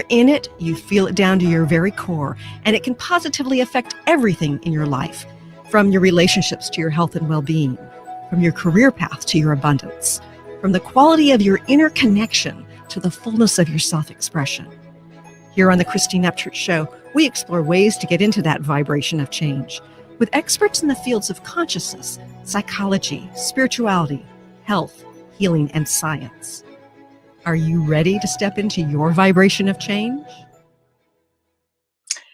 In it, you feel it down to your very core, and it can positively affect everything in your life, from your relationships to your health and well-being, from your career path to your abundance, from the quality of your inner connection to the fullness of your self-expression. Here on the Christine Upchurch Show, we explore ways to get into that vibration of change with experts in the fields of consciousness, psychology, spirituality, health, healing, and science. Are you ready to step into your vibration of change?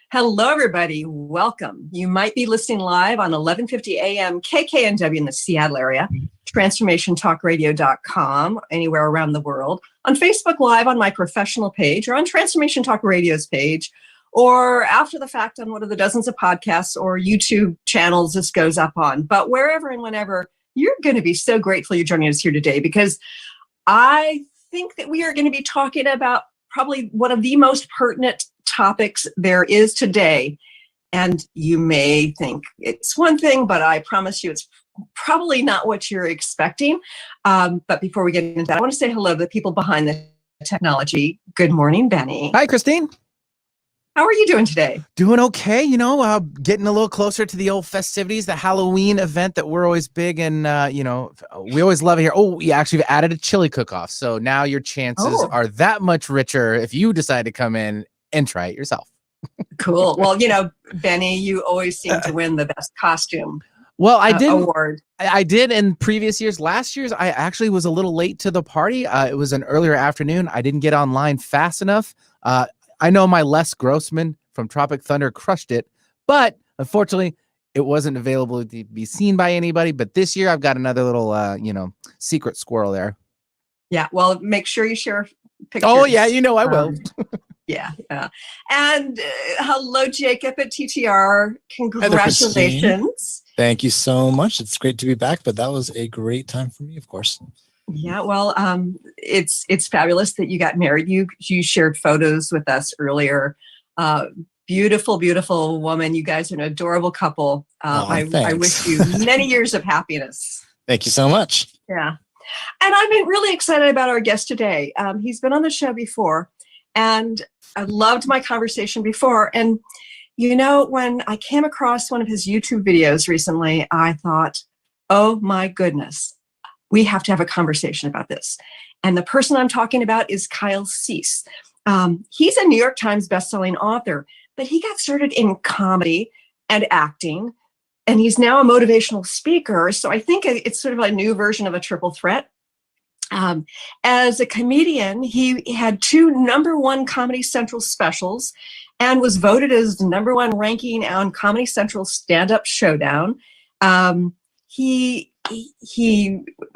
Hello, everybody. Welcome. You might be listening live on 1150 AM KKNW in the Seattle area, transformationtalkradio.com, anywhere around the world, on Facebook Live on my professional page, or on Transformation Talk Radio's page, or after the fact on one of the dozens of podcasts or YouTube channels this goes up on. But wherever and whenever, you're going to be so grateful you're joining us here today, because I think that we are going to be talking about probably one of the most pertinent topics there is today. And you may think it's one thing, but I promise you it's probably not what you're expecting. But before we get into that, I want to say hello to the people behind the technology. Good morning, Benny. Hi, Christine. How are you doing today? Doing okay. Getting a little closer to the old festivities, the Halloween event that we're always big and, we always love it here. Oh, we actually added a chili cook-off. So now your chances are that much richer if you decide to come in and try it yourself. Cool. Well, Benny, you always seem to win the best costume award. I did in previous years. Last year's, I actually was a little late to the party. It was an earlier afternoon. I didn't get online fast enough. I know my Les Grossman from Tropic Thunder crushed it, but unfortunately, it wasn't available to be seen by anybody. But this year, I've got another little, secret squirrel there. Yeah, well, make sure you share pictures. Oh, yeah, I will. Yeah. And hello, Jacob at TTR. Congratulations. Thank you so much. It's great to be back, but that was a great time for me, of course. Yeah, well, it's fabulous that you got married. You shared photos with us earlier. Beautiful, beautiful woman. You guys are an adorable couple. I wish you many years of happiness. Thank you so much. Yeah. And I've been really excited about our guest today. He's been on the show before, and I loved my conversation before. And, when I came across one of his YouTube videos recently, I thought, oh my goodness, we have to have a conversation about this. And the person I'm talking about is Kyle Cease. He's a New York Times bestselling author, but he got started in comedy and acting, and he's now a motivational speaker. So I think it's sort of a new version of a triple threat. As a comedian, he had 2 #1 Comedy Central specials and was voted as the #1 ranking on Comedy Central Stand-Up Showdown. He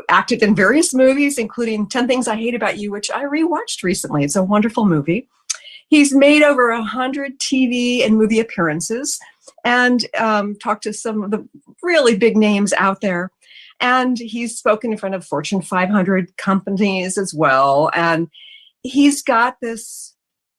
acted in various movies, including 10 Things I Hate About You, which I rewatched recently. It's a wonderful movie. He's made over 100 TV and movie appearances and talked to some of the really big names out there. And he's spoken in front of Fortune 500 companies as well. And he's got this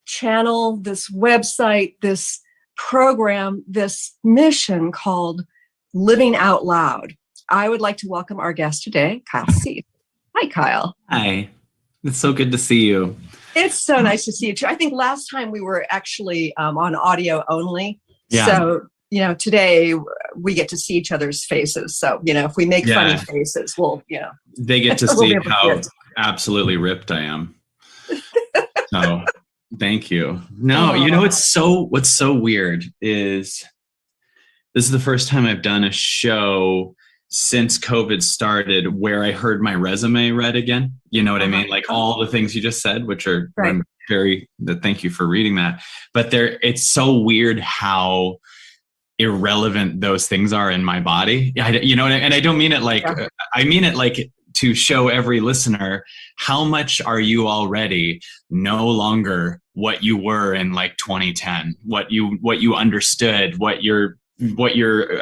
channel, this website, this program, this mission called Living Out Loud. I would like to welcome our guest today, Kyle Cease. Hi, Kyle. Hi. It's so good to see you. It's so nice to see you too. I think last time we were actually on audio only. Yeah. So, today we get to see each other's faces. So, if we make funny faces, we'll, They get to see how absolutely ripped I am. So thank you. No, what's so weird is this is the first time I've done a show since COVID started where I heard my resume read again. You know what I mean? Like all the things you just said, which are thank you for reading that. But it's so weird how irrelevant those things are in my body. And I don't mean it like, I mean it like to show every listener how much are you already no longer what you were in like 2010, what you understood, what your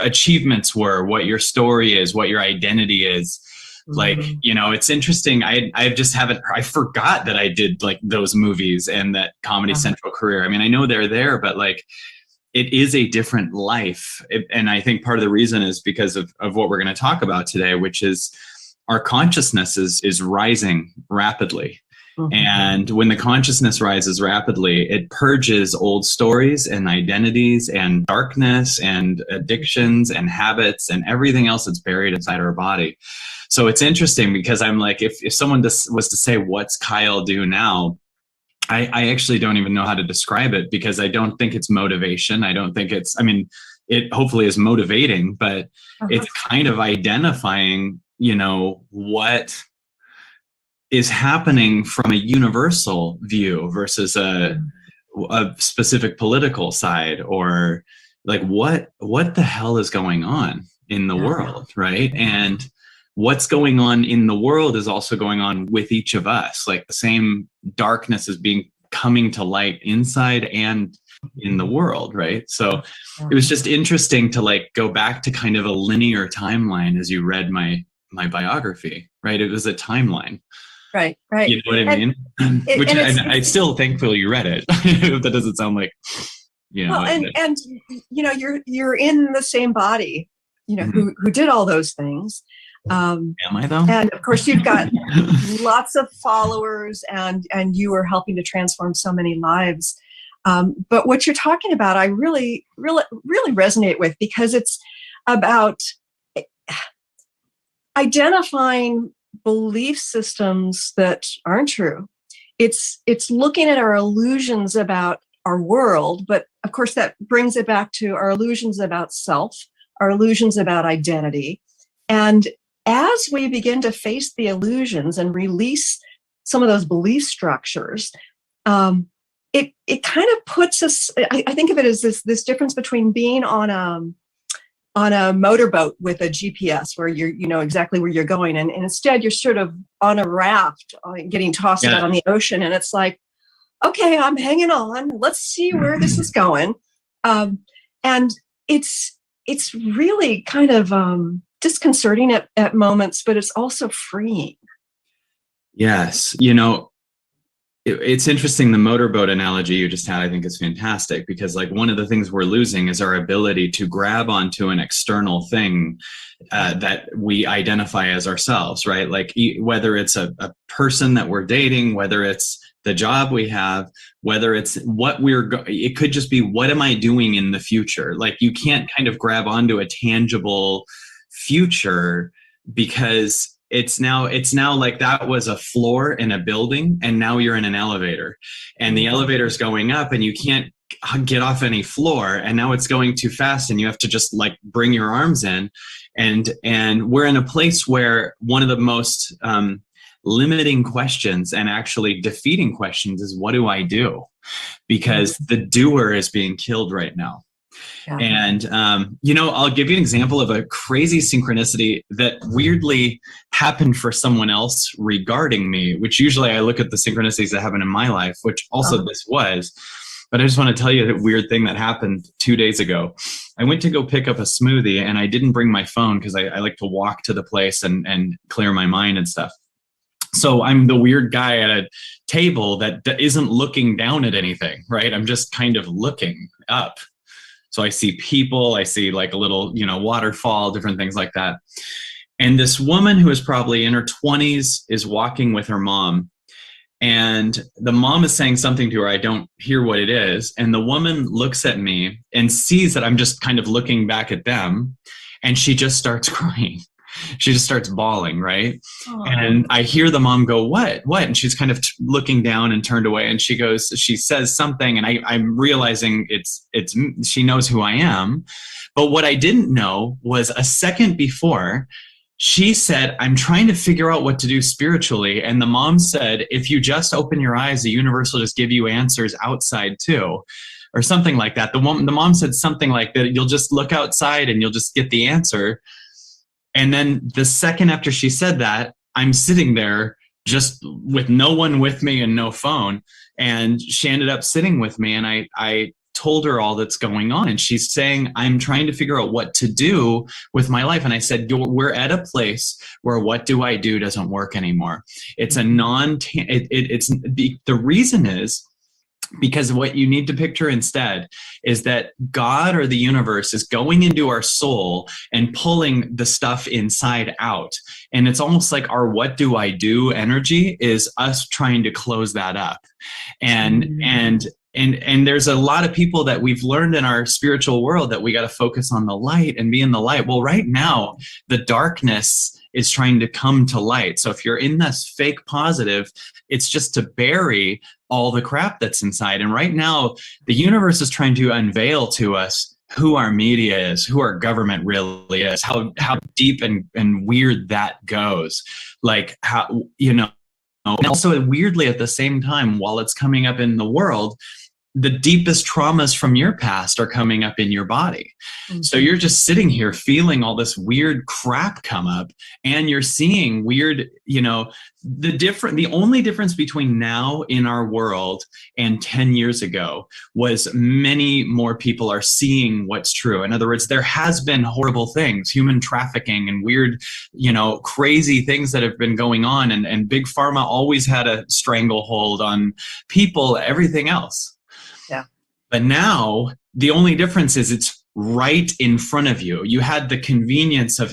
achievements were, what your story is, what your identity is. Like, it's interesting. I forgot that I did like those movies and that Comedy Central career. I mean, I know they're there, but like, it is a different life. And I think part of the reason is because of what we're going to talk about today, which is our consciousness is rising rapidly. And when the consciousness rises rapidly, it purges old stories and identities and darkness and addictions and habits and everything else that's buried inside our body. So it's interesting because I'm like, if someone was to say, what's Kyle do now? I actually don't even know how to describe it, because I don't think it's motivation. I don't think it's, I mean, it hopefully is motivating, but it's kind of identifying, you know, what is happening from a universal view versus a specific political side, or like what the hell is going on in the world, right? And what's going on in the world is also going on with each of us. Like the same darkness is coming to light inside and in the world, right? So it was just interesting to like go back to kind of a linear timeline as you read my biography, right? It was a timeline. Right. You know what I mean? Which I still thankful you read it. That doesn't sound like, you know. Well, and you know, you're in the same body, you know, who did all those things. Am I though? And of course, you've got lots of followers, and you are helping to transform so many lives. But what you're talking about, I really resonate with, because it's about identifying belief systems that aren't true. It's looking at our illusions about our world, but of course that brings it back to our illusions about self, our illusions about identity. And as we begin to face the illusions and release some of those belief structures, it kind of puts us, I think of it as this difference between being on a motorboat with a GPS where you know exactly where you're going, and instead you're sort of on a raft getting tossed out on the ocean, and it's like, okay, I'm hanging on, let's see where this is going. And it's really kind of disconcerting at moments, but it's also freeing. Yes. You know, it's interesting. The motorboat analogy you just had, I think is fantastic, because like one of the things we're losing is our ability to grab onto an external thing that we identify as ourselves, right? Like whether it's a person that we're dating, whether it's the job we have, whether it's what it could just be, what am I doing in the future? Like you can't kind of grab onto a tangible future, because it's now like that was a floor in a building, and now you're in an elevator, and the elevator's going up and you can't get off any floor, and now it's going too fast and you have to just like bring your arms in, and we're in a place where one of the most limiting questions and actually defeating questions is, what do I do? Because the doer is being killed right now. Yeah. And, you know, I'll give you an example of a crazy synchronicity that weirdly happened for someone else regarding me, which usually I look at the synchronicities that happen in my life, which also this was. But I just want to tell you a weird thing that happened 2 days ago. I went to go pick up a smoothie, and I didn't bring my phone because I like to walk to the place and clear my mind and stuff. So I'm the weird guy at a table that isn't looking down at anything, right? I'm just kind of looking up. So I see people, I see like a little, you know, waterfall, different things like that. And this woman who is probably in her 20s is walking with her mom. And the mom is saying something to her. I don't hear what it is. And the woman looks at me and sees that I'm just kind of looking back at them. And she just starts crying. She just starts bawling, right? Aww. And I hear the mom go, what? And she's kind of looking down and turned away. And she says something, and I'm realizing she knows who I am. But what I didn't know was a second before, she said, I'm trying to figure out what to do spiritually. And the mom said, if you just open your eyes, the universe will just give you answers outside too. Or something like that. The mom said something like that. You'll just look outside and you'll just get the answer. And then the second after she said that, I'm sitting there just with no one with me and no phone. And she ended up sitting with me, and I told her all that's going on. And she's saying, I'm trying to figure out what to do with my life. And I said, we're at a place where what do I do doesn't work anymore. It's the reason is Because what you need to picture instead is that God or the universe is going into our soul and pulling the stuff inside out. And it's almost like our what do I do energy is us trying to close that up. And there's a lot of people that we've learned in our spiritual world that we got to focus on the light and be in the light. Well, right now, the darkness is trying to come to light. So if you're in this fake positive, it's just to bury all the crap that's inside. And right now, the universe is trying to unveil to us who our media is, who our government really is, how deep and weird that goes. Like how, and also weirdly at the same time, while it's coming up in the world, the deepest traumas from your past are coming up in your body. Mm-hmm. So you're just sitting here feeling all this weird crap come up, and you're seeing weird, the only difference between now in our world and 10 years ago was many more people are seeing what's true. In other words, there has been horrible things, human trafficking and weird, crazy things that have been going on. And Big Pharma always had a stranglehold on people, everything else. Yeah. But now the only difference is it's right in front of you. You had the convenience of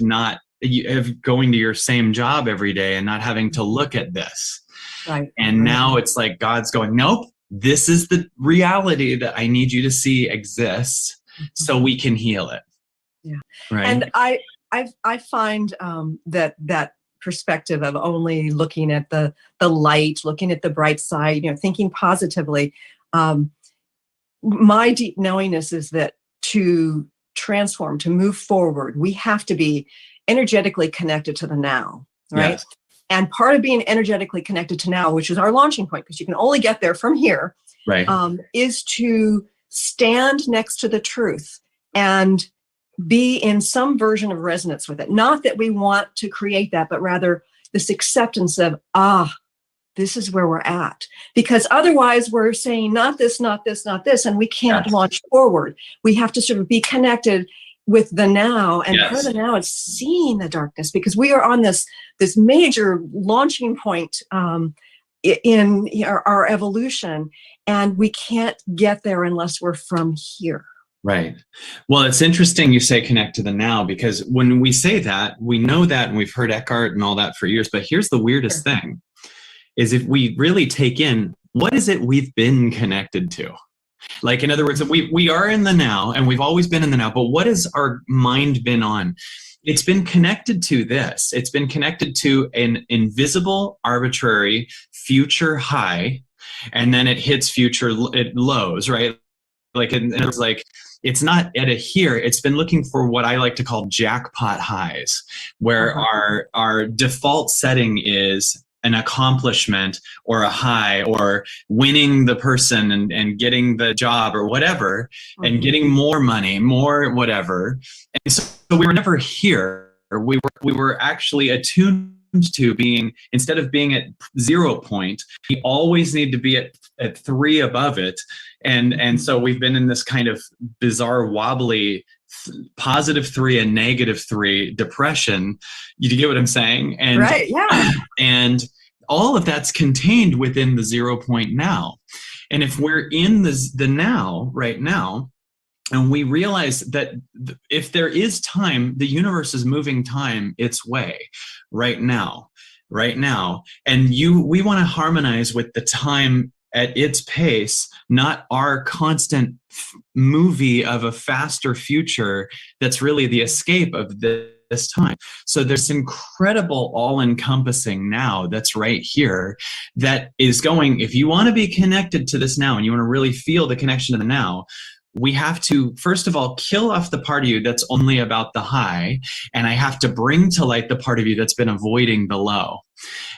going to your same job every day and not having to look at this. Right. And now it's like God's going, nope, this is the reality that I need you to see exists so we can heal it. Yeah. Right. And I find that perspective of only looking at the light, looking at the bright side, thinking positively. My deep knowingness is that to transform, to move forward, we have to be energetically connected to the now, right? Yes. And part of being energetically connected to now, which is our launching point, because you can only get there from here, right, is to stand next to the truth and be in some version of resonance with it. Not that we want to create that, but rather this acceptance of, this is where we're at. Because otherwise we're saying not this, not this, not this, and we can't launch forward. We have to sort of be connected with the now. And part of the now is seeing the darkness, because we are on this major launching point in our evolution, and we can't get there unless we're from here. Right. Well, it's interesting you say connect to the now, because when we say that, we know that, and we've heard Eckhart and all that for years. But here's the weirdest thing. Is if we really take in, what is it we've been connected to? Like, in other words, we are in the now, and we've always been in the now, but what has our mind been on? It's been connected to this. It's been connected to an invisible, arbitrary future high, and then it hits future lows, right? Like, and it's like, it's not at a here. It's been looking for what I like to call jackpot highs, where our default setting is an accomplishment or a high or winning the person and getting the job or whatever, and getting more money, more whatever. And so we were never here. We were actually attuned to being, instead of being at 0 point, we always need to be at 3 above it. And so we've been in this kind of bizarre wobbly +3 and -3 depression. You get what I'm saying? And, right, yeah. And all of that's contained within the 0 point now. And if we're in the now, right now, and we realize that if there is time, the universe is moving time its way right now. And we want to harmonize with the time at its pace, not our constant movie of a faster future that's really the escape of this time. So there's incredible all-encompassing now that's right here that is going, if you want to be connected to this now and you want to really feel the connection to the now, we have to, first of all, kill off the part of you that's only about the high, and I have to bring to light the part of you that's been avoiding the low.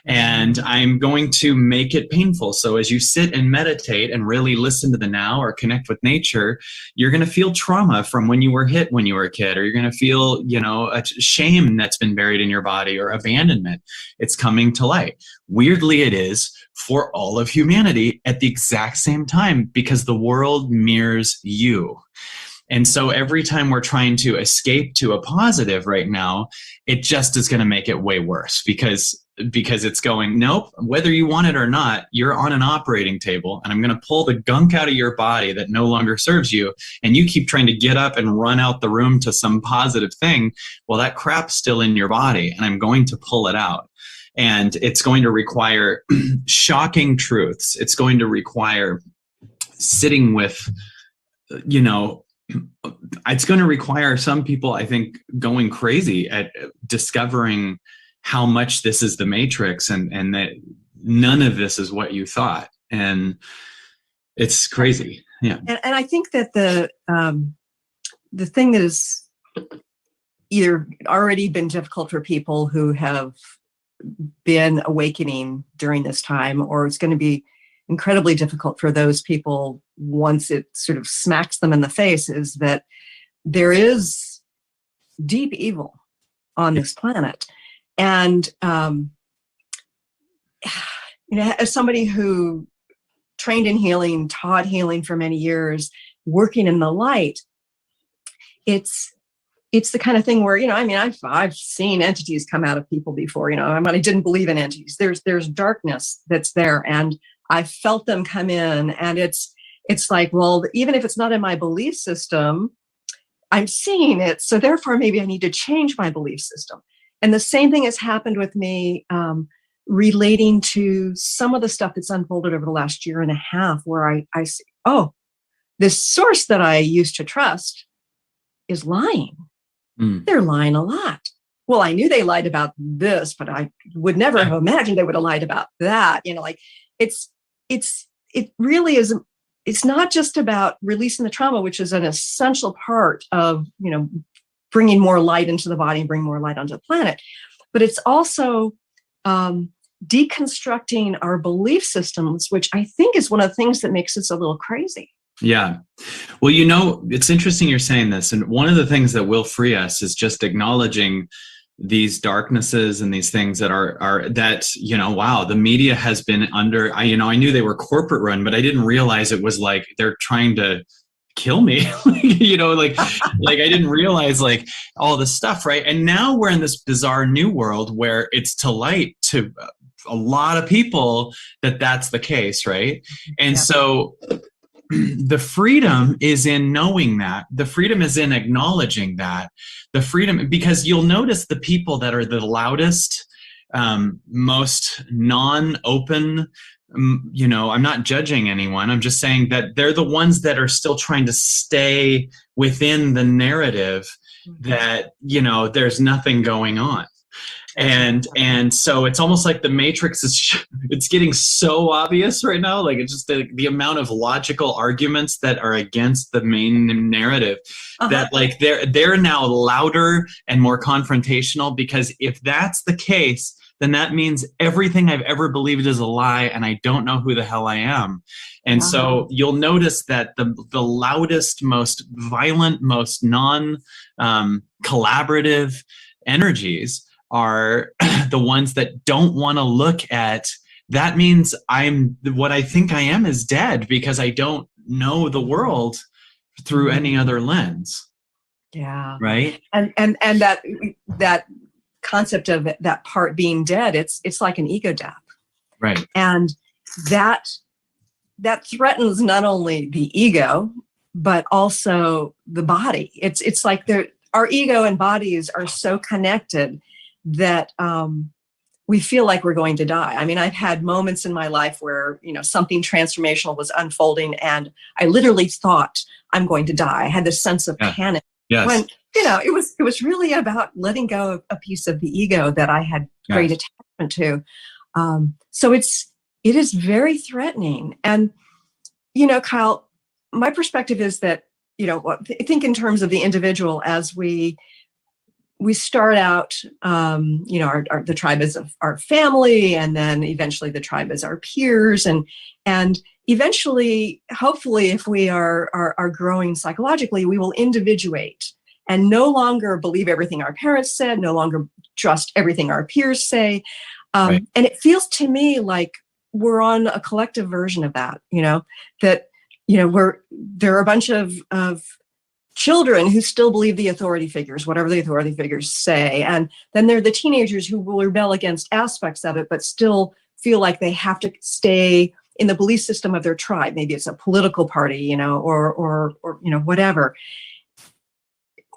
And I'm going to make it painful. So as you sit and meditate and really listen to the now or connect with nature, you're going to feel trauma from when you were hit when you were a kid, or you're going to feel, a shame that's been buried in your body, or abandonment. It's coming to light. Weirdly, it is for all of humanity at the exact same time, because the world mirrors you. And so every time we're trying to escape to a positive right now, it just is going to make it way worse because it's going, nope, whether you want it or not, you're on an operating table and I'm going to pull the gunk out of your body that no longer serves you. And you keep trying to get up and run out the room to some positive thing. Well, that crap's still in your body and I'm going to pull it out. And it's going to require shocking truths. It's going to require sitting with, it's going to require some people, I think, going crazy at discovering how much this is the matrix and that none of this is what you thought. And it's crazy. Yeah. And I think that the thing that has either already been difficult for people who have been awakening during this time, or it's going to be incredibly difficult for those people once it sort of smacks them in the face, is that there is deep evil on this planet. And, as somebody who trained in healing, taught healing for many years, working in the light, it's the kind of thing where, I've seen entities come out of people before, I didn't believe in entities. There's darkness that's there, and I felt them come in, and it's like, well, even if it's not in my belief system, I'm seeing it. So therefore, maybe I need to change my belief system. And the same thing has happened with me relating to some of the stuff that's unfolded over the last year and a half, where I see, oh, this source that I used to trust is lying. They're lying a lot. Well, I knew they lied about this, but I would never have imagined they would have lied about that. It really is. It's not just about releasing the trauma, which is an essential part of, bringing more light into the body and bring more light onto the planet. But it's also deconstructing our belief systems, which I think is one of the things that makes us a little crazy. Yeah. Well, it's interesting you're saying this. And one of the things that will free us is just acknowledging these darknesses and these things that are that, wow, the media has been under, I knew they were corporate run, but I didn't realize it was like they're trying to kill me. like I didn't realize like all this stuff. Right. And now we're in this bizarre new world where it's to light to a lot of people that's the case. Right. And so the freedom is in knowing that. The freedom is in acknowledging that. The freedom, because you'll notice the people that are the loudest, most non-open, I'm not judging anyone. I'm just saying that they're the ones that are still trying to stay within the narrative that, there's nothing going on. And so it's almost like the matrix it's getting so obvious right now. Like it's just the amount of logical arguments that are against the main narrative that like they're now louder and more confrontational, because if that's the case, then that means everything I've ever believed is a lie and I don't know who the hell I am. And so you'll notice that the loudest, most violent, most collaborative energies are the ones that don't want to look at, that means what I think I am is dead because I don't know the world through any other lens. Yeah. Right. And that concept of that part being dead, it's like an ego death. Right. And that threatens not only the ego, but also the body. It's like our ego and bodies are so connected that we feel like we're going to die. I mean, I've had moments in my life where, something transformational was unfolding and I literally thought I'm going to die. I had this sense of panic. Yes. When, it was really about letting go of a piece of the ego that I had great attachment to. So it is very threatening. And, Kyle, my perspective is that, I think in terms of the individual, as we start out, the tribe is our family, and then eventually the tribe is our peers, and eventually, hopefully, if we are growing psychologically, we will individuate and no longer believe everything our parents said, no longer trust everything our peers say, and it feels to me like we're on a collective version of that. There are a bunch of children who still believe the authority figures, whatever the authority figures say. And then there are the teenagers who will rebel against aspects of it, but still feel like they have to stay in the belief system of their tribe. Maybe it's a political party, you know, or you know, whatever.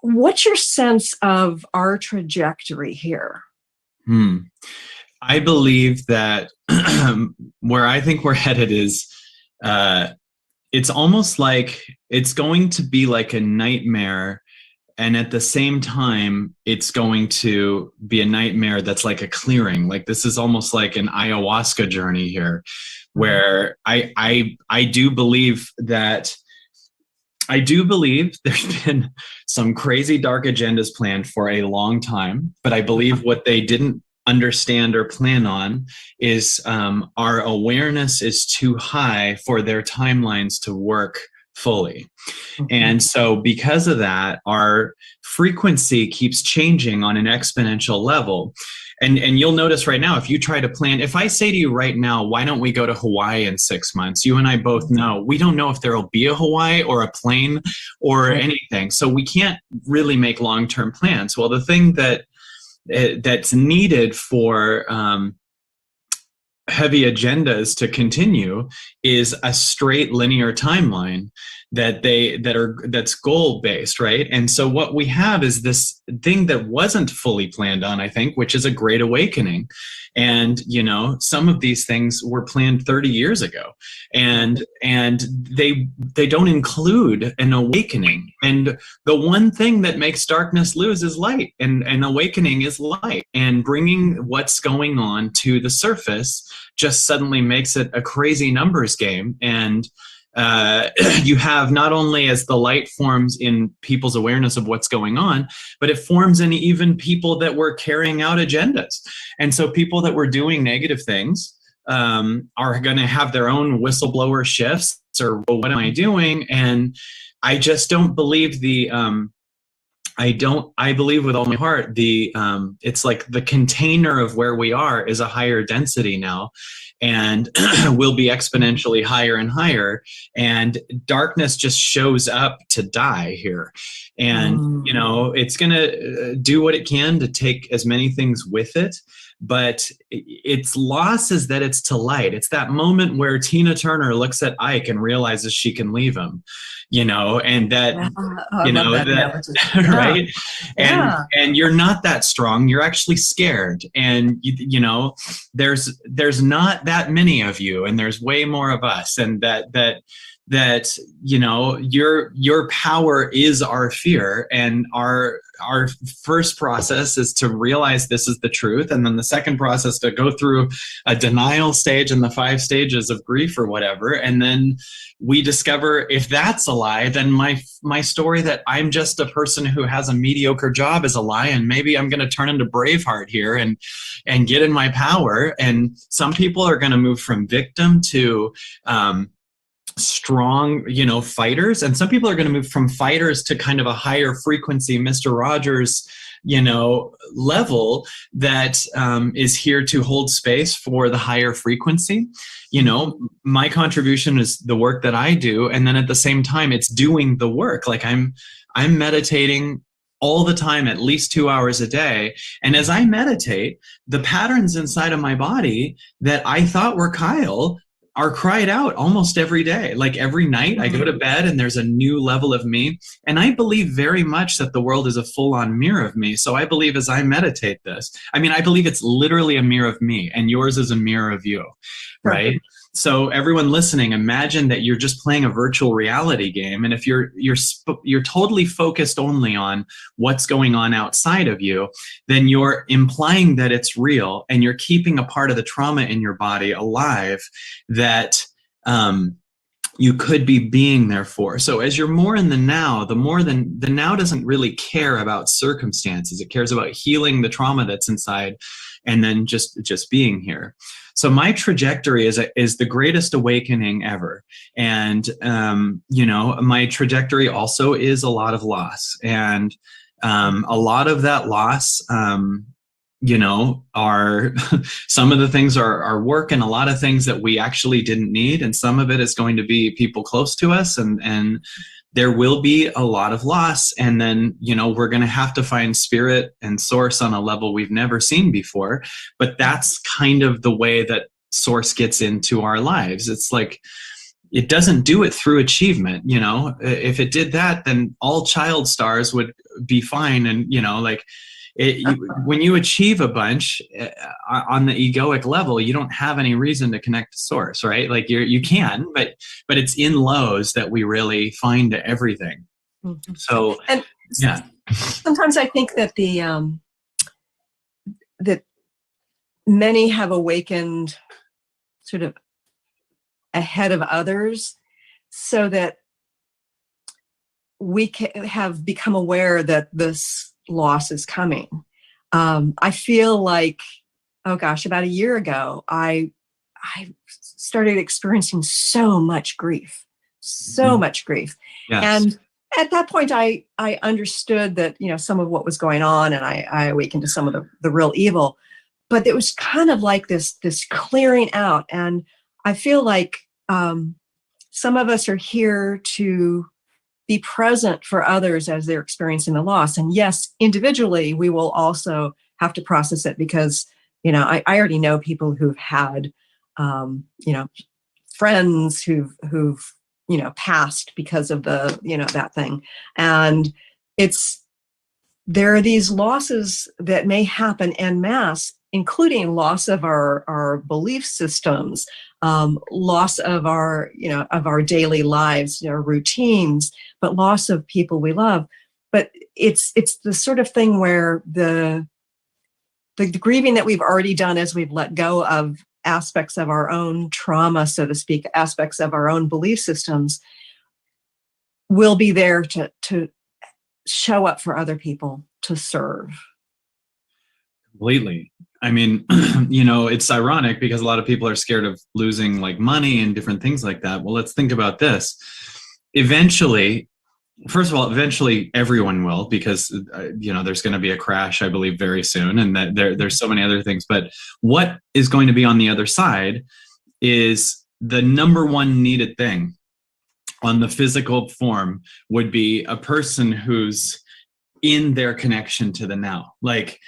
What's your sense of our trajectory here? I believe that where I think we're headed is it's almost like it's going to be like a nightmare. And at the same time, it's going to be a nightmare that's like a clearing. Like this is almost like an ayahuasca journey here, where I do believe that there's been some crazy dark agendas planned for a long time, but I believe what they didn't understand or plan on is our awareness is too high for their timelines to work fully. And so because of that, our frequency keeps changing on an exponential level. And you'll notice right now, if you try to plan, if I say to you right now, why don't we go to Hawaii in 6 months? You and I both know, we don't know if there'll be a Hawaii or a plane or anything. So we can't really make long-term plans. Well, the thing that's needed for heavy agendas to continue is a straight linear timeline that's goal based, right? And so what we have is this thing that wasn't fully planned on, I think, which is a great awakening. And you know, some of these things were planned 30 years ago, and they don't include an awakening. And the one thing that makes darkness lose is light, and awakening is light. And bringing what's going on to the surface just suddenly makes it a crazy numbers game. And you have not only as the light forms in people's awareness of what's going on, but it forms in even people that were carrying out agendas. And so people that were doing negative things are going to have their own whistleblower shifts, or well, what am I doing? And I just don't believe I believe with all my heart, it's like the container of where we are is a higher density now, and will be exponentially higher and higher. And darkness just shows up to die here. And, you know, it's going to do what it can to take as many things with it. But its loss is that it's to light. It's that moment where Tina Turner looks at Ike and realizes she can leave him, you know, and that, you know, right. And you're not that strong. You're actually scared. And, you know, there's not that many of you, and there's way more of us. And that, you know, your power is our fear. And our first process is to realize this is the truth. And then the second process to go through a denial stage and the 5 stages of grief or whatever. And then we discover if that's a lie, then my story that I'm just a person who has a mediocre job is a lie. And maybe I'm going to turn into Braveheart here and get in my power. And some people are going to move from victim to, strong, you know, fighters. And some people are going to move from fighters to kind of a higher frequency, Mr. Rogers, you know, level that is here to hold space for the higher frequency. You know, my contribution is the work that I do. And then at the same time, it's doing the work. Like I'm meditating all the time, at least 2 hours a day. And as I meditate, the patterns inside of my body that I thought were Kyle are cried out almost every day. Like every night I go to bed and there's a new level of me. And I believe very much that the world is a full-on mirror of me. So I believe as I meditate this, I mean, I believe it's literally a mirror of me, and yours is a mirror of you, right? So everyone listening, imagine that you're just playing a virtual reality game. And if you're totally focused only on what's going on outside of you, then you're implying that it's real, and you're keeping a part of the trauma in your body alive that you could be being there for. So as you're more in the now, the now doesn't really care about circumstances. It cares about healing the trauma that's inside, and then just being here. So my trajectory is the greatest awakening ever. And, you know, my trajectory also is a lot of loss. And a lot of that loss, you know, are some of the things are work, and a lot of things that we actually didn't need. And some of it is going to be people close to us and there will be a lot of loss. And then, we're going to have to find spirit and source on a level we've never seen before. But that's kind of the way that source gets into our lives. It's like, it doesn't do it through achievement. If it did that, then all child stars would be fine. And, when you achieve a bunch on the egoic level, you don't have any reason to connect to source, right? Like you can, but it's in lows that we really find everything. Mm-hmm. So, and yeah. Sometimes I think that that many have awakened sort of ahead of others, so that we have become aware that this loss is coming. I feel like, oh gosh, about a year ago, I started experiencing so much grief. Yes. And at that point, I understood that, some of what was going on, and I awakened to some of the real evil. But it was kind of like this clearing out. And I feel like some of us are here to be present for others as they're experiencing the loss. And yes, individually, we will also have to process it, because, I already know people who've had, friends who've passed because of that thing. And there are these losses that may happen en masse, including loss of our belief systems, loss of our daily lives, our routines, but loss of people we love. But it's the sort of thing where the grieving that we've already done, as we've let go of aspects of our own trauma, so to speak, aspects of our own belief systems, will be there to show up for other people, to serve. Completely. I mean, it's ironic because a lot of people are scared of losing like money and different things like that. Well, let's think about this. Eventually, first of all, everyone will, because, there's going to be a crash, I believe, very soon. And that there's so many other things. But what is going to be on the other side is the number one needed thing on the physical form would be a person who's in their connection to the now. Like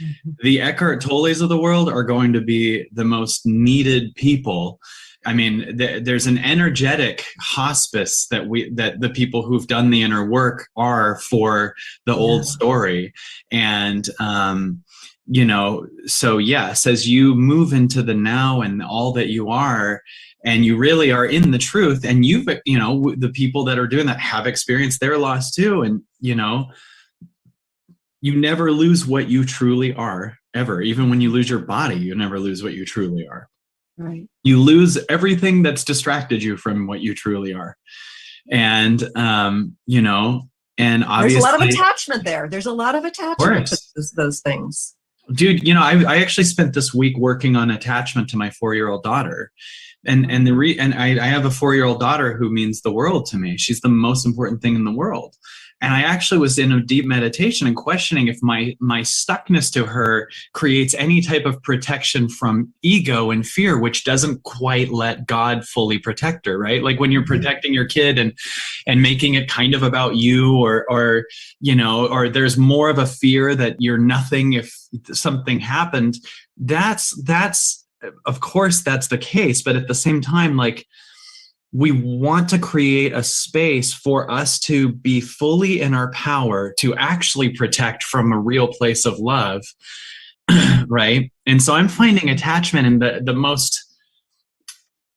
the Eckhart Tolles of the world are going to be the most needed people. I mean, there's an energetic hospice that the people who've done the inner work are for the old story. And, so yes, as you move into the now and all that you are, and you really are in the truth, and the people that are doing that have experienced their loss too. And, you never lose what you truly are, ever. Even when you lose your body, you never lose what you truly are. Right. You lose everything that's distracted you from what you truly are. And, and obviously, there's a lot of attachment there. There's a lot of attachment to those things. Dude, I actually spent this week working on attachment to my 4-year-old daughter. And I have a 4-year-old daughter who means the world to me. She's the most important thing in the world. And I actually was in a deep meditation and questioning if my stuckness to her creates any type of protection from ego and fear, which doesn't quite let God fully protect her, right? Like when you're protecting your kid and making it kind of about you, or there's more of a fear that you're nothing if something happened. That's of course that's the case, but at the same time, like, we want to create a space for us to be fully in our power to actually protect from a real place of love, right? And so I'm finding attachment in the most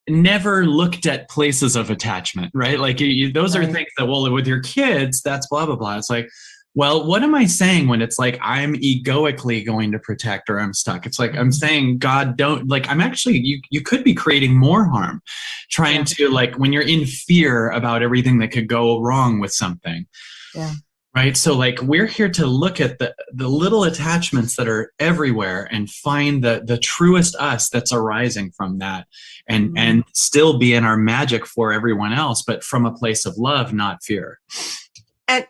never looked at places of attachment, right? Like those are things that, well, with your kids, that's blah, blah, blah. It's like, well, what am I saying when it's like I'm egoically going to protect or I'm stuck? It's like I'm saying, God, don't, like, I'm actually, you could be creating more harm trying to, like, when you're in fear about everything that could go wrong with something. Yeah. Right. So like we're here to look at the little attachments that are everywhere and find the truest us that's arising from that and still be in our magic for everyone else, but from a place of love, not fear.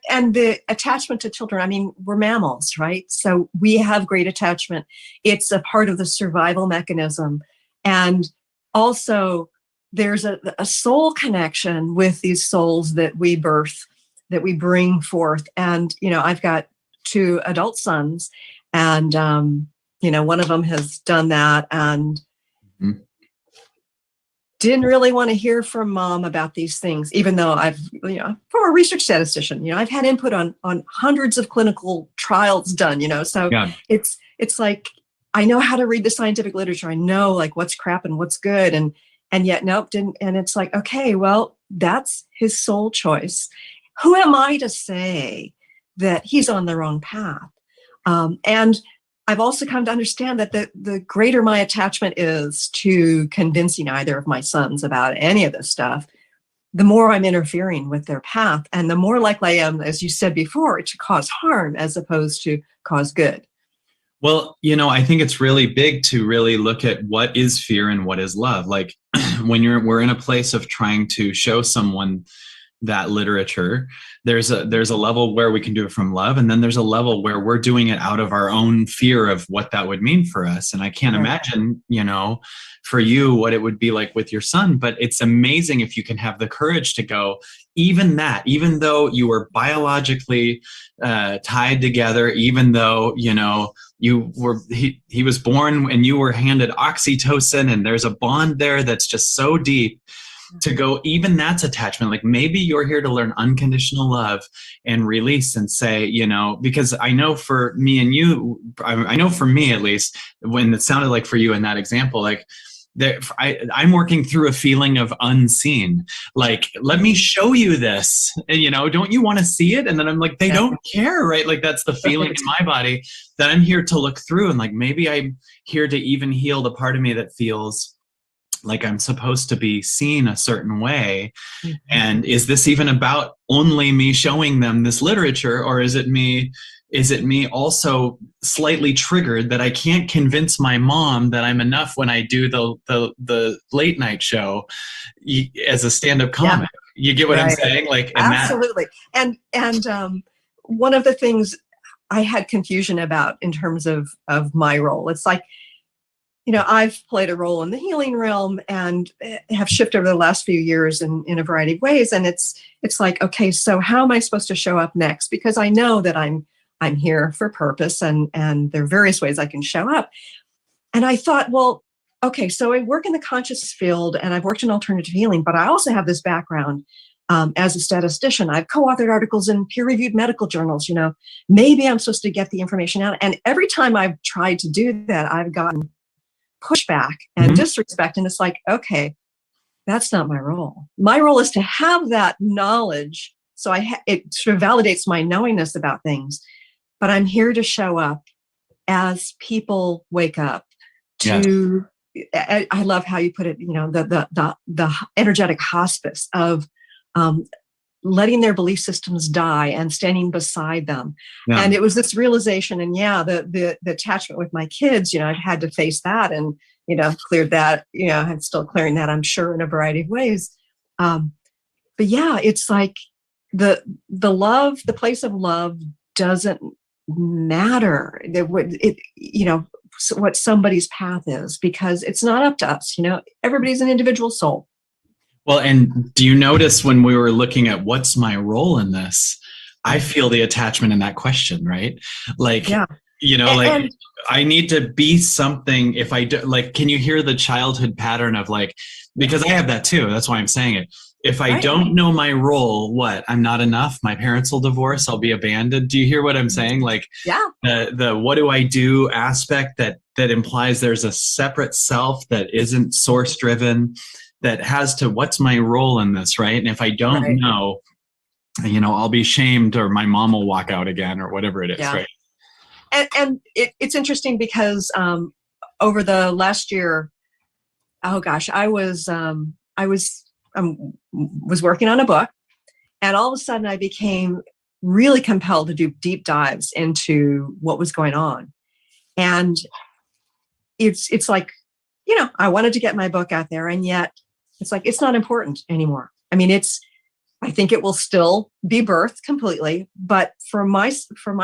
And the attachment to children, I mean, we're mammals, right? So we have great attachment. It's a part of the survival mechanism. And also there's a soul connection with these souls that we birth that we bring forth. And, I've got 2 adult sons, and, one of them has done that and didn't really want to hear from mom about these things, even though I've, from a research statistician, I've had input on hundreds of clinical trials done, so Yeah. it's like, I know how to read the scientific literature. I know like what's crap and what's good. And yet, nope, didn't. And it's like, okay, well, that's his sole choice. Who am I to say that he's on the wrong path? And I've also come to understand that the greater my attachment is to convincing either of my sons about any of this stuff, the more I'm interfering with their path, and the more likely I am, as you said before, to cause harm as opposed to cause good. Well, I think it's really big to really look at what is fear and what is love. Like when we're in a place of trying to show someone that literature, there's a level where we can do it from love, and then there's a level where we're doing it out of our own fear of what that would mean for us. And I can't imagine, for you what it would be like with your son, but it's amazing if you can have the courage to go, even though you were biologically tied together, even though he was born and you were handed oxytocin, and there's a bond there that's just so deep, to go, even that's attachment. Like maybe you're here to learn unconditional love and release, and say, because I know for me and you, I know for me at least, when it sounded like for you in that example, like I'm working through a feeling of unseen. Like, let me show you this, don't you want to see it? And then I'm like, they don't care, right? Like that's the feeling in my body that I'm here to look through. And like, maybe I'm here to even heal the part of me that feels like I'm supposed to be seen a certain way. Mm-hmm. And is this even about only me showing them this literature, or is it me also slightly triggered that I can't convince my mom that I'm enough when I do the late night show as a stand-up comic? Yeah. You get what I'm saying? Like, absolutely. And one of the things I had confusion about in terms of my role, it's like, I've played a role in the healing realm and have shifted over the last few years in a variety of ways. And it's like, okay, so how am I supposed to show up next? Because I know that I'm here for purpose, and there are various ways I can show up. And I thought, well, okay, so I work in the conscious field and I've worked in alternative healing, but I also have this background as a statistician. I've co-authored articles in peer-reviewed medical journals. Maybe I'm supposed to get the information out. And every time I've tried to do that, I've gotten pushback and disrespect. And it's like, okay, that's not my role. My role is to have that knowledge. So it sort of validates my knowingness about things, but I'm here to show up as people wake up to, I love how you put it, the energetic hospice of, letting their belief systems die and standing beside them. Yeah. And it was this realization, and the attachment with my kids, I've had to face that and, cleared that, I'm still clearing that, I'm sure, in a variety of ways. But it's like the love, the place of love doesn't matter what somebody's path is, because it's not up to us. Everybody's an individual soul. Well, and do you notice when we were looking at what's my role in this, I feel the attachment in that question, right? Like, I need to be something. If I do, like, can you hear the childhood pattern of like, because I have that too. That's why I'm saying it. If I don't know my role, I'm not enough. My parents will divorce. I'll be abandoned. Do you hear what I'm saying? Like, the what do I do aspect that implies there's a separate self that isn't source driven, that has to, what's my role in this, right? And if I don't know, I'll be shamed, or my mom will walk out again, or whatever it is, right? And it's interesting because over the last year, oh gosh, I was working on a book, and all of a sudden I became really compelled to do deep dives into what was going on. And it's like, I wanted to get my book out there, and yet it's like, it's not important anymore. I mean, I think it will still be birthed completely, but for my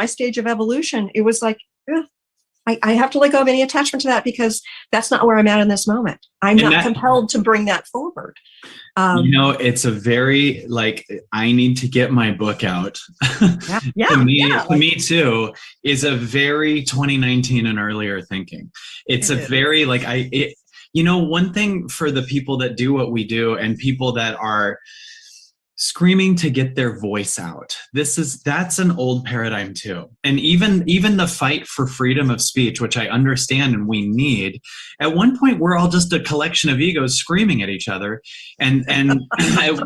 stage of evolution, it was like, I have to let go of any attachment to that because that's not where I'm at in this moment. I'm not compelled to bring that forward. It's a very, like, I need to get my book out. Yeah, to me too, is a very 2019 and earlier thinking. It's very, like, one thing for the people that do what we do and people that are screaming to get their voice out. That's an old paradigm too. And even the fight for freedom of speech, which I understand and we need, at one point we're all just a collection of egos screaming at each other. And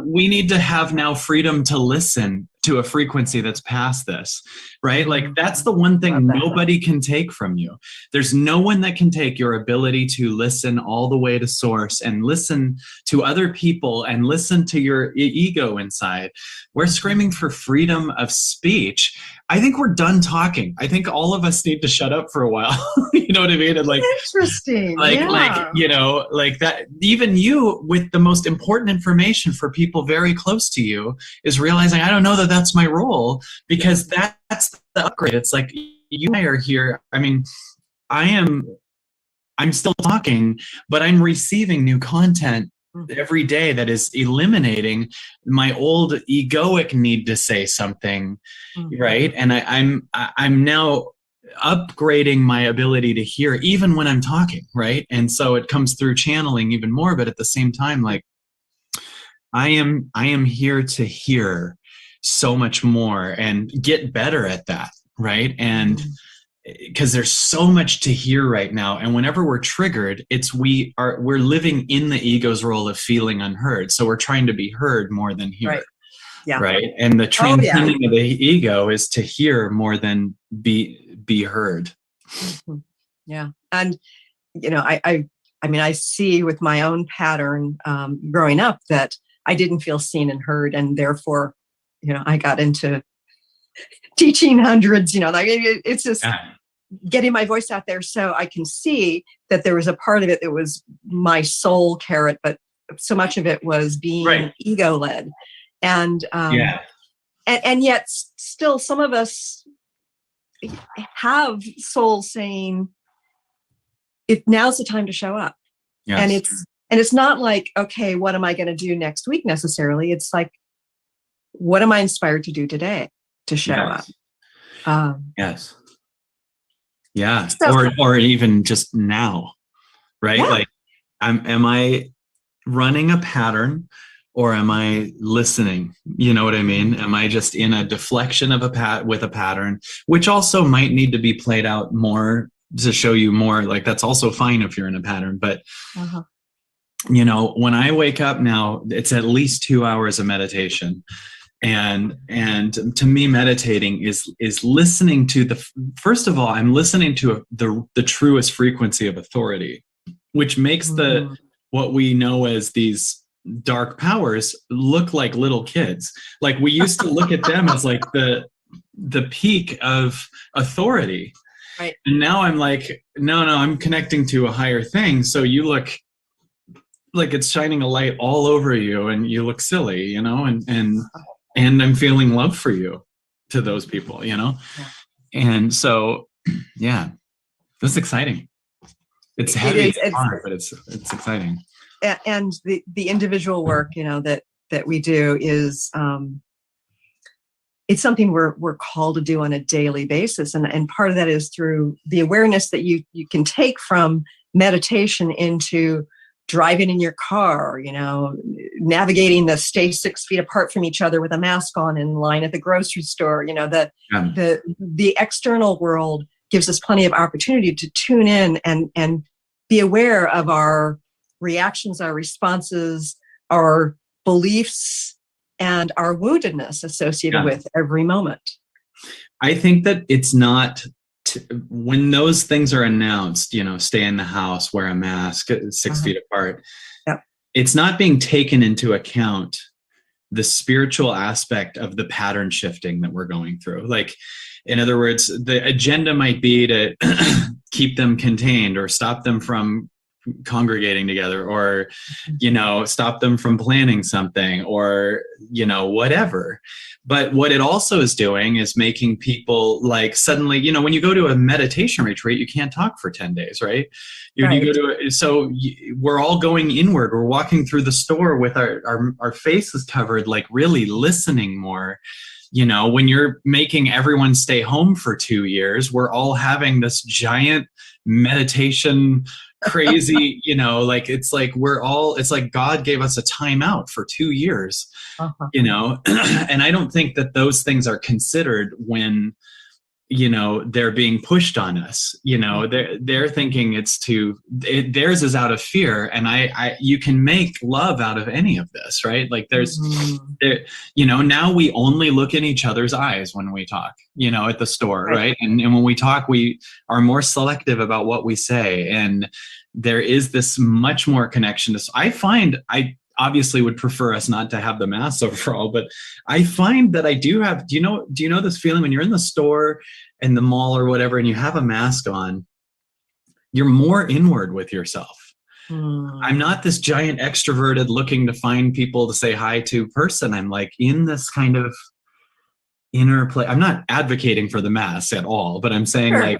we need to have now freedom to listen to a frequency that's past this, right? Like, that's the one thing nobody can take from you. There's no one that can take your ability to listen all the way to source and listen to other people and listen to your ego inside. We're screaming for freedom of speech. I think we're done talking. I think all of us need to shut up for a while. You know what I mean? And like, interesting. like that, even you with the most important information for people very close to you is realizing, I don't know that that's my role, because that's the upgrade. It's like, you and I are here. I mean, I'm still talking, but I'm receiving new content every day that is eliminating my old egoic need to say something, right? And I'm now upgrading my ability to hear even when I'm talking, right? And so it comes through channeling even more, but at the same time, like, I am here to hear so much more and get better at that, right? And because there's so much to hear right now, and whenever we're triggered, we're living in the ego's role of feeling unheard, so we're trying to be heard more than hear, right? Yeah, right. And the transcending of the ego is to hear more than be heard. Yeah. And I mean, I see with my own pattern growing up that I didn't feel seen and heard, and therefore I got into teaching hundreds, like it's just getting my voice out there so I can see that there was a part of it that was my soul carrot, but so much of it was being ego led. And, and yet still some of us have soul saying, if now's the time to show up. Yes. And it's not like, okay, what am I going to do next week necessarily? It's like, what am I inspired to do today to show up? Yes. Yeah. So, or even just now, right? Yeah. Like, am I running a pattern or am I listening? You know what I mean? Am I just in a deflection of with a pattern, which also might need to be played out more to show you more? Like, that's also fine if you're in a pattern, but when I wake up now, it's at least 2 hours of meditation. And to me, meditating is listening to first of all, I'm listening to the truest frequency of authority, which makes what we know as these dark powers look like little kids. Like, we used to look at them as like the peak of authority. Right. And now I'm like, no, I'm connecting to a higher thing. So you look like it's shining a light all over you and you look silly, and I'm feeling love for you to those people, And so, this is exciting. It's heavy, it's hard, but it's exciting. And the individual work, that we do is, it's something we're called to do on a daily basis. And part of that is through the awareness that you can take from meditation into driving in your car, navigating the stay 6 feet apart from each other with a mask on in line at the grocery store. The external world gives us plenty of opportunity to tune in and be aware of our reactions, our responses, our beliefs, and our woundedness associated with every moment. I think that it's not when those things are announced, stay in the house, wear a mask, 6 feet apart. Yep. It's not being taken into account the spiritual aspect of the pattern shifting that we're going through. Like, in other words, the agenda might be to keep them contained or stop them from congregating together, or, stop them from planning something, or, whatever. But what it also is doing is making people like suddenly, when you go to a meditation retreat, you can't talk for 10 days, right? You go to we're all going inward. We're walking through the store with our faces covered, like really listening more. When you're making everyone stay home for 2 years, we're all having this giant meditation crazy, it's like God gave us a timeout for 2 years, and I don't think that those things are considered when, they're being pushed on us. They're thinking theirs is out of fear, and you can make love out of any of this, right? Like now we only look in each other's eyes when we talk, at the store, right? And when we talk, we are more selective about what we say, and there is this much more connection. I obviously would prefer us not to have the masks overall, but I find that I do have, do you know this feeling when you're in the store, in the mall or whatever, and you have a mask on, you're more inward with yourself. I'm not this giant extroverted looking to find people to say hi to person. I'm like in this kind of inner play. I'm not advocating for the mask at all, but I'm saying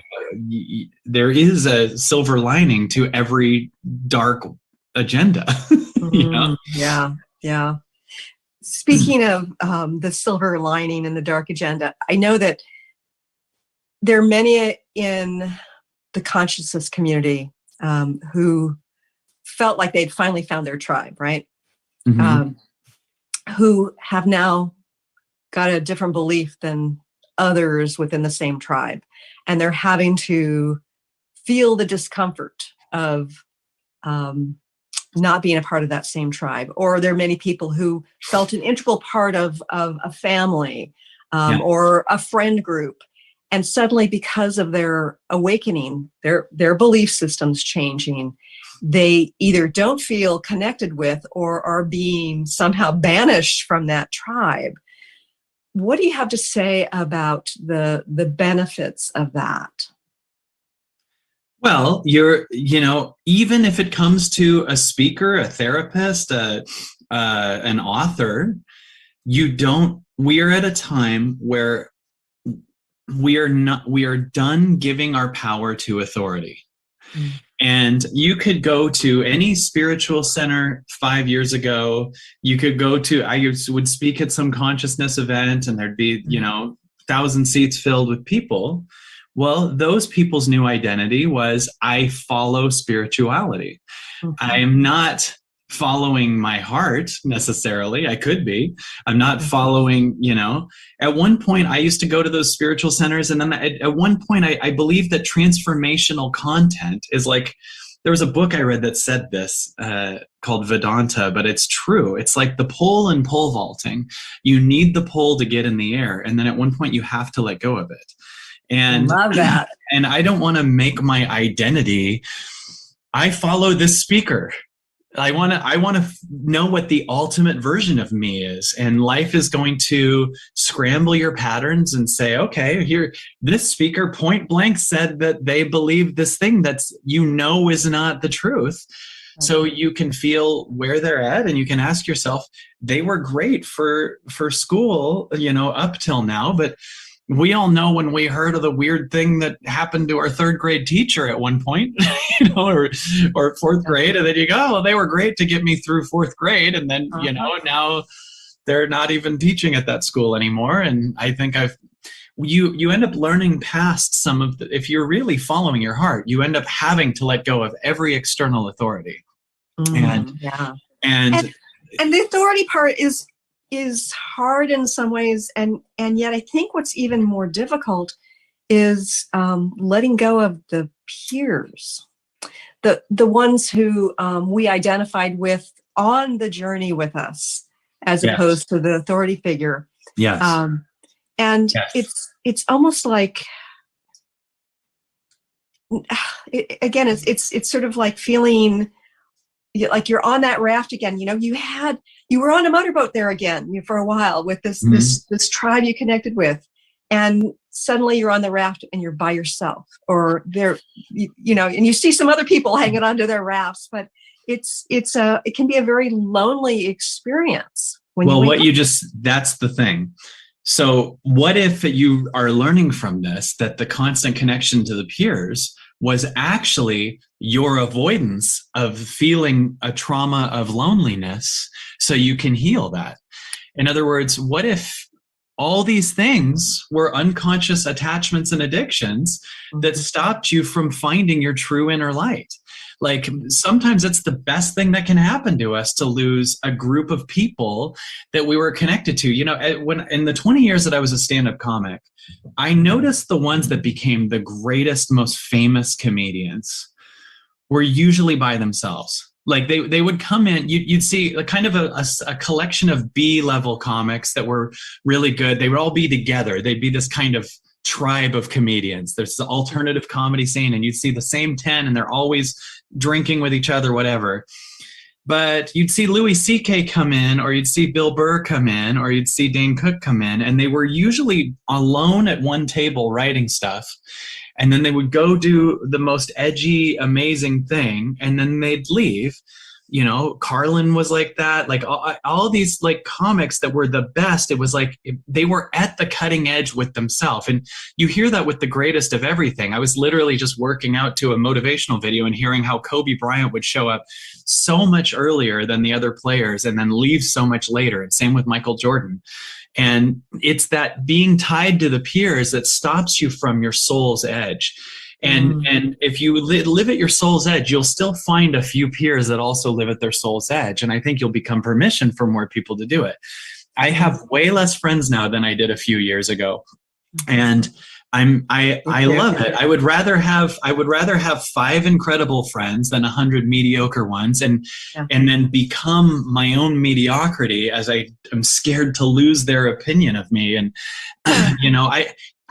there is a silver lining to every dark agenda. Yeah. Speaking of the silver lining and the dark agenda, I know that there are many in the consciousness community who felt like they'd finally found their tribe, right? Who have now got a different belief than others within the same tribe. And they're having to feel the discomfort of not being a part of that same tribe. Or there are many people who felt an integral part of a family or a friend group. And suddenly, because of their awakening, their belief systems changing, they either don't feel connected with or are being somehow banished from that tribe. What do you have to say about the benefits of that? Well, even if it comes to a speaker, a therapist, an author, we are at a time where we are done giving our power to authority. And you could go to any spiritual center 5 years ago. You could go to, I would speak at some consciousness event, and there'd be, 1,000 seats filled with people. Well, those people's new identity was, I follow spirituality. I am not following my heart necessarily. I could be. I'm not following, at one point I used to go to those spiritual centers, and then at one point I believe that transformational content is like, there was a book I read that said this called Vedanta, but it's true. It's like the pole and pole vaulting. You need the pole to get in the air, and then at one point you have to let go of it. And love that. And I don't want to make my identity, I follow this speaker. I want to know what the ultimate version of me is. And life is going to scramble your patterns and say, okay, here, this speaker point blank said that they believe this thing that's, is not the truth. So you can feel where they're at, and you can ask yourself, they were great for school, up till now, but we all know when we heard of the weird thing that happened to our third grade teacher at one point, or fourth grade, and then you go, well, they were great to get me through fourth grade. And then, now they're not even teaching at that school anymore. And I think you end up learning past some of if you're really following your heart, you end up having to let go of every external authority. And the authority part is hard in some ways, and yet I think what's even more difficult is letting go of the peers, the ones who we identified with on the journey with us, as opposed to the authority figure. It's almost like, it's sort of like feeling like you're on that raft again. You were on a motorboat there again for a while with this tribe you connected with, and suddenly you're on the raft and you're by yourself, or and you see some other people hanging onto their rafts, but it can be a very lonely experience. That's the thing. So what if you are learning from this, that the constant connection to the peers was actually your avoidance of feeling a trauma of loneliness, so you can heal that? In other words, what if all these things were unconscious attachments and addictions that stopped you from finding your true inner light? Like, sometimes it's the best thing that can happen to us to lose a group of people that we were connected to. When in the 20 years that I was a stand-up comic, I noticed the ones that became the greatest, most famous comedians were usually by themselves. Like they would come in, you'd see a kind of a collection of B-level comics that were really good. They would all be together. They'd be this kind of tribe of comedians. There's the alternative comedy scene, and you'd see the same 10, and they're always drinking with each other, whatever. But you'd see Louis C.K. come in, or you'd see Bill Burr come in, or you'd see Dane Cook come in, and they were usually alone at one table writing stuff. And then they would go do the most edgy, amazing thing, and then they'd leave. Carlin was like that. Like all these like comics that were the best, it was like they were at the cutting edge with themselves. And you hear that with the greatest of everything. I was literally just working out to a motivational video and hearing how Kobe Bryant would show up so much earlier than the other players and then leave so much later. And same with Michael Jordan. And it's that being tied to the peers that stops you from your soul's edge. And if you live at your soul's edge, you'll still find a few peers that also live at their soul's edge. And I think you'll become permission for more people to do it. I have way less friends now than I did a few years ago. And I love it. I would rather have 5 incredible friends than 100 mediocre ones, and then become my own mediocrity, as I am scared to lose their opinion of me. And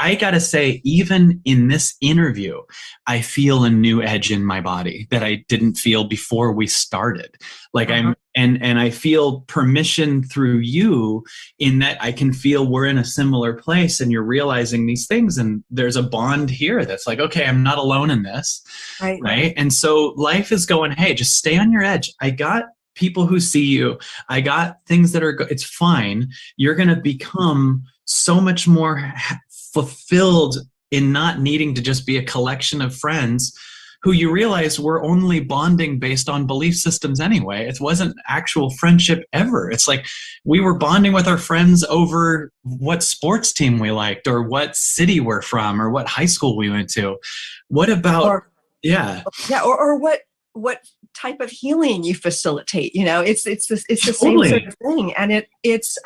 I gotta say, even in this interview, I feel a new edge in my body that I didn't feel before we started. Like and I feel permission through you, in that I can feel we're in a similar place and you're realizing these things, and there's a bond here that's like, okay, I'm not alone in this. Right. And so life is going, hey, just stay on your edge. I got people who see you. I got things that it's fine. You're going to become so much more fulfilled in not needing to just be a collection of friends who you realize were only bonding based on belief systems anyway. It wasn't actual friendship ever. It's like we were bonding with our friends over what sports team we liked, or what city we're from, or what high school we went to. What about, or what type of healing you facilitate? It's the Totally. same sort of thing. And it's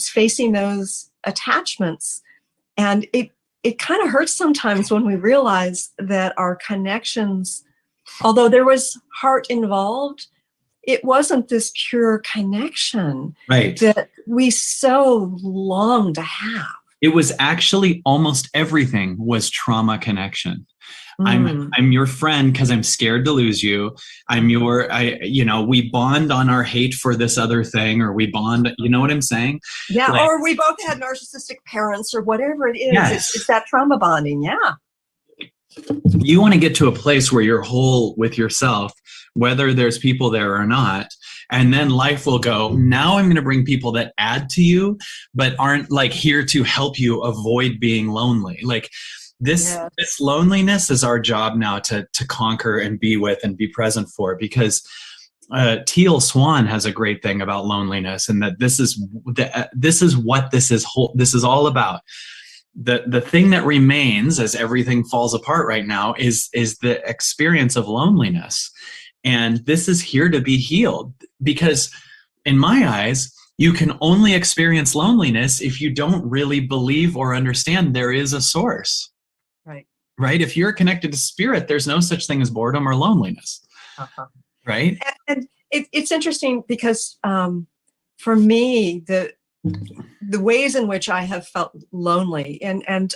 facing those attachments, and it kind of hurts sometimes when we realize that our connections, although there was heart involved, it wasn't this pure connection that we so long to have. It was actually almost everything was trauma connection. I'm your friend because I'm scared to lose you. We bond on our hate for this other thing, or we bond, you know what I'm saying? Yeah, or we both had narcissistic parents, or whatever it is. Yes. It's that trauma bonding, You want to get to a place where you're whole with yourself, whether there's people there or not. And then life will go, now I'm going to bring people that add to you, but aren't like here to help you avoid being lonely. Like, this loneliness is our job now to conquer and be with and be present for, because Teal Swan has a great thing about loneliness, and that this is what this is all about. The thing that remains as everything falls apart right now is the experience of loneliness. And this is here to be healed, because in my eyes, you can only experience loneliness if you don't really believe or understand there is a source. Right? If you're connected to spirit, there's no such thing as boredom or loneliness. Right? And it's interesting because for me, the ways in which I have felt lonely, and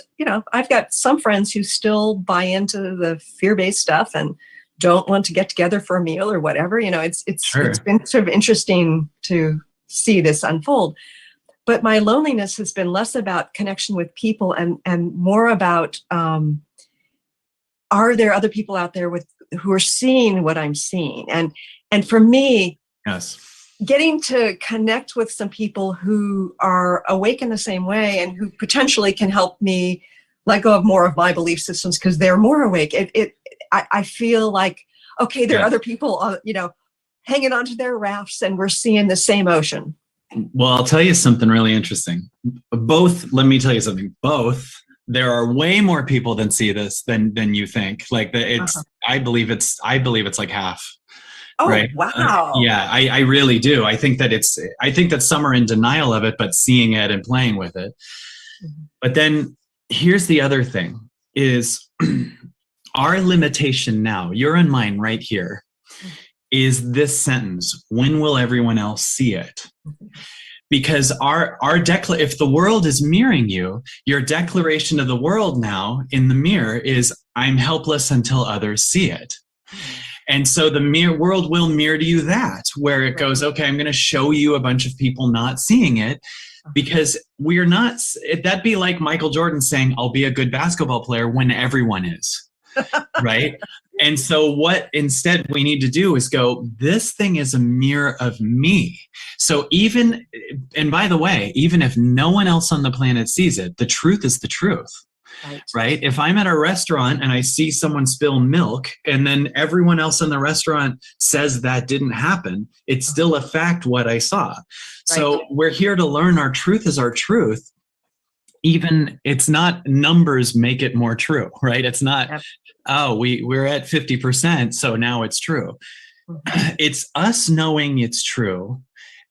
I've got some friends who still buy into the fear-based stuff and don't want to get together for a meal or whatever. It's been sort of interesting to see this unfold. but my loneliness has been less about connection with people and more about, are there other people out there who are seeing what I'm seeing? And for me, Yes. getting to connect with some people who are awake in the same way and who potentially can help me let go of more of my belief systems because they're more awake. I feel like, okay, there are other people, hanging onto their rafts and we're seeing the same ocean. Well, I'll tell you something really interesting. Let me tell you something. There are way more people that see this than you think. Like I believe it's like half. Oh, right? Wow. Yeah, I really do. I think that some are in denial of it, but seeing it and playing with it. Mm-hmm. But then here's the other thing is our limitation now, your and mine right here, is this sentence: when will everyone else see it? Because if the world is mirroring you, your declaration of the world now in the mirror is, I'm helpless until others see it. And so the world will mirror to you that, where it goes, okay, I'm going to show you a bunch of people not seeing it, because we're not, that'd be like Michael Jordan saying, I'll be a good basketball player when everyone is. Right? And so what instead we need to do is go, this thing is a mirror of me. So and by the way, even if no one else on the planet sees it, the truth is the truth. Right? If I'm at a restaurant and I see someone spill milk and then everyone else in the restaurant says that didn't happen, it's still a fact what I saw. So we're here to learn our truth is our truth. Even it's not numbers make it more true, right? It's not, we're at 50%, so now it's true. It's us knowing it's true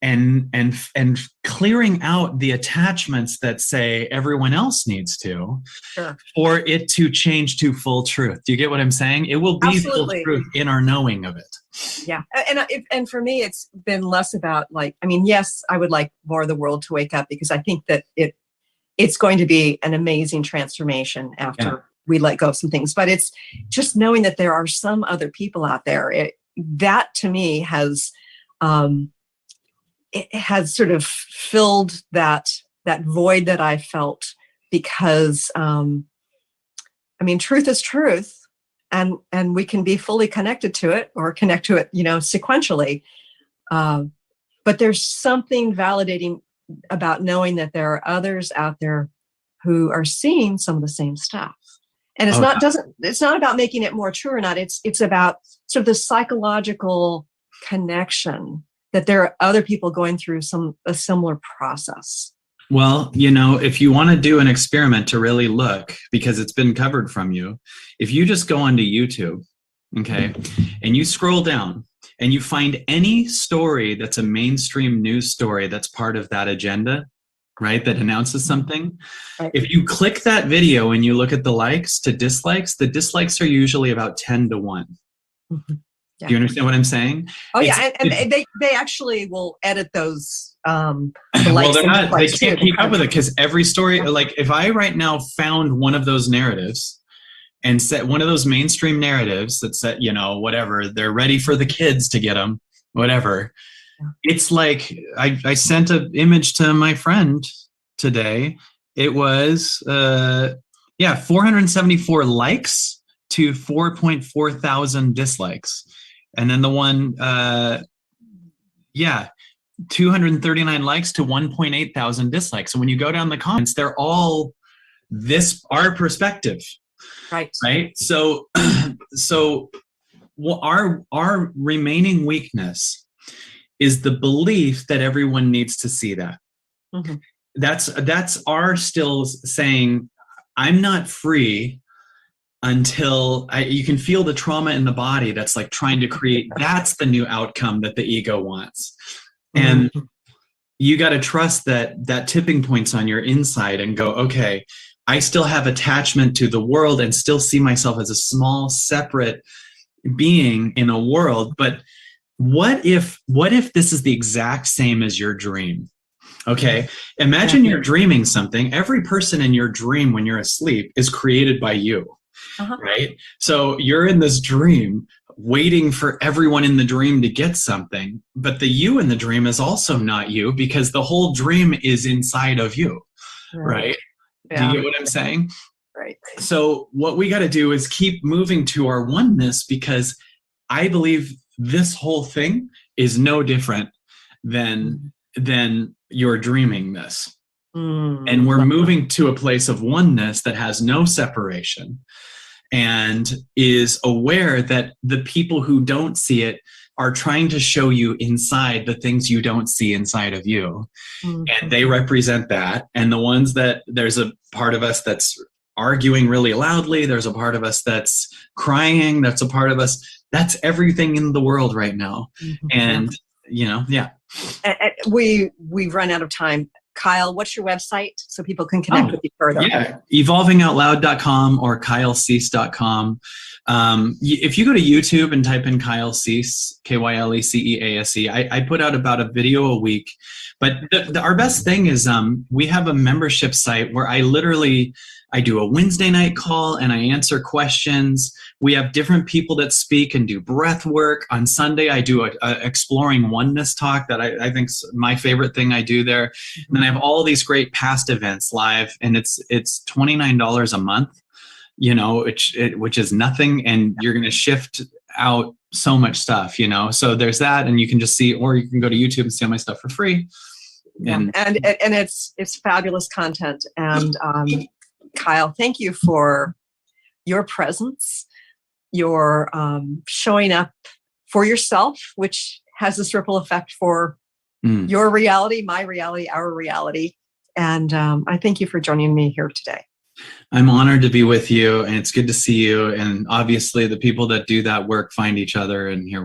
and clearing out the attachments that say everyone else needs to, for it to change to full truth. Do you get what I'm saying? It will be full truth in our knowing of it. Yeah. And for me, it's been less about yes, I would like more of the world to wake up, because I think that it's going to be an amazing transformation after we let go of some things. But it's just knowing that there are some other people out there. That to me has it has sort of filled that void that I felt, because truth is truth, and we can be fully connected to it or connect to it, sequentially. But there's something validating about knowing that there are others out there who are seeing some of the same stuff. And it's not about making it more true or not. It's about sort of the psychological connection that there are other people going through a similar process. Well, if you want to do an experiment to really look, because it's been covered from you, if you just go onto YouTube, okay, and you scroll down and you find any story that's a mainstream news story that's part of that agenda, right, that announces something, if you click that video and you look at the likes to dislikes, the dislikes are usually about 10 to 1. Mm-hmm. Yeah. Do you understand what I'm saying? Oh, yeah. And they actually will edit those. Well, they can't keep up with it, because every story, like if I right now found one of those narratives and set one of those mainstream narratives that said, whatever, they're ready for the kids to get them, whatever. It's like, I sent an image to my friend today. It was, 474 likes to 4.4 thousand dislikes. And then the one, 239 likes to 1.8 thousand dislikes. So when you go down the comments, they're all our perspective. Right. So our remaining weakness is the belief that everyone needs to see that. Mm-hmm. That's our still saying, I'm not free until you can feel the trauma in the body that's like trying to create, that's the new outcome that the ego wants. And you got to trust that tipping point's on your inside and go, okay, I still have attachment to the world and still see myself as a small, separate being in a world. But what if this is the exact same as your dream? Okay, imagine you're dreaming something. Every person in your dream when you're asleep is created by you. Right? So you're in this dream waiting for everyone in the dream to get something. But the you in the dream is also not you, because the whole dream is inside of you, right? Yeah. Do you get what I'm saying? Right. So what we got to do is keep moving to our oneness, because I believe this whole thing is no different than you're dreaming this. And we're moving to a place of oneness that has no separation and is aware that the people who don't see it are trying to show you inside the things you don't see inside of you. And they represent that. And the ones that there's a part of us that's arguing really loudly, there's a part of us that's crying, that's a part of us, that's everything in the world right now. And we've run out of time. Kyle, what's your website so people can connect with you further? Yeah, evolvingoutloud.com or kylecease.com. If you go to YouTube and type in Kyle Cease, Kylecease, I put out about a video a week. But our best thing is we have a membership site where I do a Wednesday night call and I answer questions. We have different people that speak and do breath work. On Sunday, I do a exploring oneness talk that I think's my favorite thing I do there. And then I have all these great past events live, and it's $29 a month, which is nothing, and you're going to shift out so much stuff, So there's that, and you can just see, or you can go to YouTube and see all my stuff for free. And it's fabulous content. And Kyle, thank you for your presence, your showing up for yourself, which has this ripple effect for your reality, my reality, our reality. And I thank you for joining me here today. I'm honored to be with you, and it's good to see you. And obviously the people that do that work find each other, and here